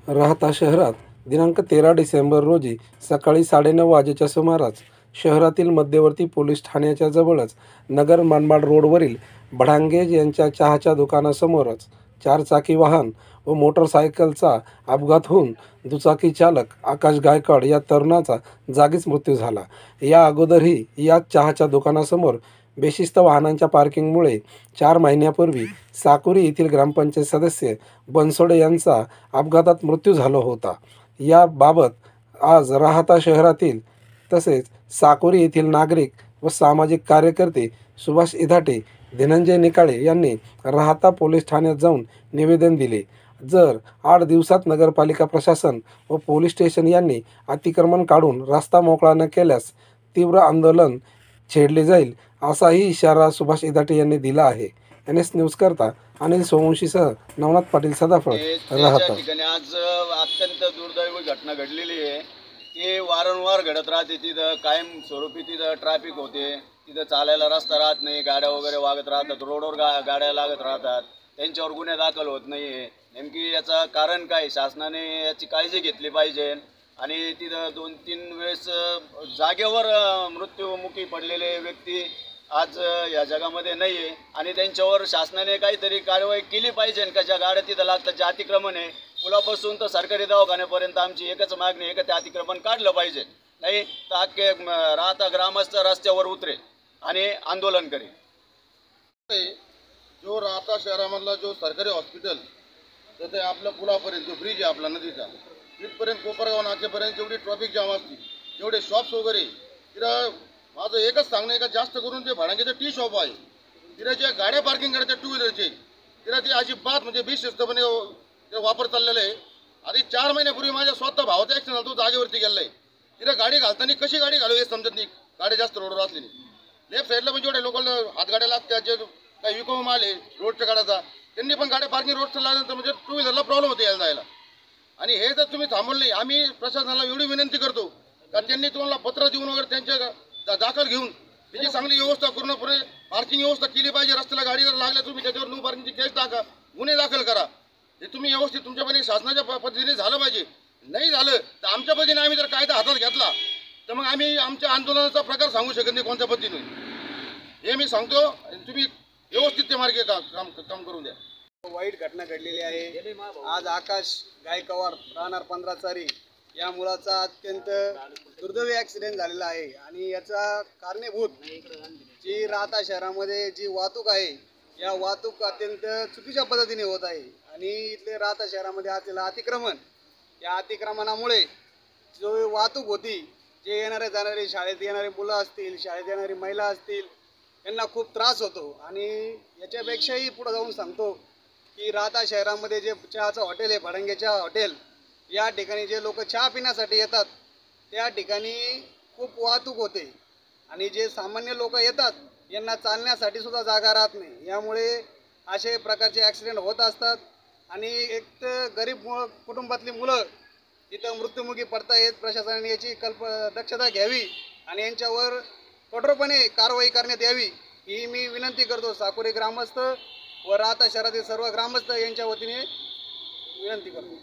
राहता शहरात दिनांक 13 डिसेंबर रोजी सकाळी 9:30 वाजेच्या सुमारास शहरातील मध्यवर्ती पोलीस ठाण्याच्या जवळच नगर मनमाड रोडवरील भडांगे यांच्या चहाच्या दुकानासमोरच चारचाकी वाहन व मोटरसायकलचा अपघात होऊन दुचाकी चालक आकाश गायकवाड या तरुणाचा जागीच मृत्यू झाला। या अगोदरही याच चहाच्या दुकानासमोर बेशिस्त वाहनांच्या पार्किंगमुळे 4 महिन्यापूर्वी साकुरी येथील ग्रामपंचायत सदस्य बनसोडे यांचा अपघातात मृत्यू झाला होता। याबाबत आज राहता शहरातील तसेच साकुरी येथील नागरिक व सामाजिक कार्यकर्ते सुभाष इधाटे, धनंजय निकाळे यांनी राहता पोलीस ठाण्यात जाऊन निवेदन दिले। जर 8 दिवसात नगरपालिका प्रशासन व पोलीस स्टेशन यांनी अतिक्रमण काढून रस्ता मोकळा न केल्यास तीव्र आंदोलन छेडले जाईल, असाही इशारा सुभाष इधाटे यांनी दिला आहे। NS न्यूज करता अनिल सोमवंशीसह नवनाथ पाटील सदाफळ राहता। ठिकाणी आज अत्यंत दुर्दैवी घटना घडलेली आहे। ते वारंवार घडत राहते। तिथं कायम स्वरूपी तिथं ट्रॅफिक होते, तिथं चालायला रस्ता राहत नाही, गाड्या वगैरे वागत राहतात, रोडवर गाड्या लागत राहतात, त्यांच्यावर गुन्हे दाखल होत नाही। नेमकी याचं कारण काय? शासनाने याची काळजी घेतली पाहिजे। आणि तिथं 2-3 वेळेस जागेवर मृत्युमुखी पडलेले व्यक्ती आज या जगामध्ये नाही आहे आणि त्यांच्यावर शासनाने काहीतरी कारवाई केली पाहिजे। का ज्या गाड्या तिथं लागतात, जे अतिक्रमण आहे, पुलापासून तर सरकारी दवाखान्यापर्यंत आमची एकच मागणी आहे की ते अतिक्रमण काढलं पाहिजे, नाही तर अख्खे राहता ग्रामस्थ रस्त्यावर उतरे आणि आंदोलन करेल। जो राहता शहरामधला जो सरकारी हॉस्पिटल तर ते आपल्या पुलापर्यंत जो ब्रिज आहे आपला नदीचा तिथपर्यंत कोपरगाव नाक्यापर्यंत जेवढी ट्रॅफिक जाम असते, जेवढे शॉप्स वगैरे, तिथं माझं एकच सांगणं आहे का जास्त करून जे भाडंगेचं टी शॉप आहे तिथे जे गाड्या पार्किंग करतात टू व्हीलरचे, तिथं ती अजिबात म्हणजे बेशिस्तपणे वापर चाललेला आहे। आधी 4 महिन्यापूर्वी माझ्या स्वतः भावाचा ॲक्सिडेंट झाला, तो जागेवरती गेला आहे। तिथं गाडी घालताना कशी गाडी घालू हे समजत नाही, गाडी जास्त रोडवर असली। लेफ्ट साईडला पण जेवढे लोकल हातगाड्या लागतात, जे काही विकोम आले रोडच्या गाड्याचा, त्यांनी पण गाड्या पार्किंग रोडचं लागल्यानंतर म्हणजे टू व्हीलरला प्रॉब्लेम होते यायला जायला। आणि हे जर तुम्ही थांबवलं नाही, आम्ही प्रशासनाला एवढी विनंती करतो का त्यांनी तुम्हाला पत्र देऊन वगैरे त्यांच्या दाखल घेऊन त्याची चांगली व्यवस्था पूर्णपणे पार्किंग व्यवस्था केली पाहिजे। रस्त्याला गाडी जर लागल्या तुम्ही त्याच्यावर नो पार्किंगची केस टाका, गुन्हे दाखल करा। हे तुम्ही व्यवस्थित तुमच्यापणे शासनाच्या पद्धतीने झालं पाहिजे। नाही झालं तर आमच्या पद्धतीने आम्ही जर कायदा हातात घेतला तर मग आम्ही आमच्या आंदोलनाचा प्रकार सांगू शकत नाही कोणत्या पद्धतीने, हे मी सांगतो। तुम्ही व्यवस्थित ते मार्गे काम करून द्या। वाईट घटना घडलेली आहे। आज आकाश गायकवाड राहणार 15 चारी या मुलाचा अत्यंत दुर्दैवी ॲक्सिडेंट झालेला आहे आणि याचा कारणीभूत जी राहता शहरामध्ये जी वाहतूक आहे, या वाहतूक अत्यंत चुकीच्या पद्धतीने होत आहे आणि इथले राहता शहरामध्ये असलेलं अतिक्रमण, या अतिक्रमणामुळे जो वाहतूक होती, जे येणारे जाणारे शाळेत येणारे मुलं असतील, शाळेत येणारी महिला असतील, यांना खूप त्रास होतो। आणि याच्यापेक्षाही पुढे जाऊन सांगतो की राहता शहरामध्ये जे चहाचं हॉटेल आहे, भडंगेच्या हॉटेल, या ठिकाणी जे लोक चहा पिण्यासाठी येतात त्या ठिकाणी खूप वाहतूक होते आणि जे सामान्य लोक येतात यांना चालण्यासाठी सुद्धा जागा राहत नाही। यामुळे असे प्रकारचे ॲक्सिडेंट होत असतात आणि एक तर गरीब कुटुंबातली मुलं इथं मृत्युमुखी पडतायत। प्रशासनाने याची दक्षता घ्यावी आणि यांच्यावर कठोरपणे कारवाई करण्यात यावी, ही मी विनंती करतो। साकुरी ग्रामस्थ व राहता शहरातील सर्व ग्रामस्थ यांच्या वतीने विनंती करतो।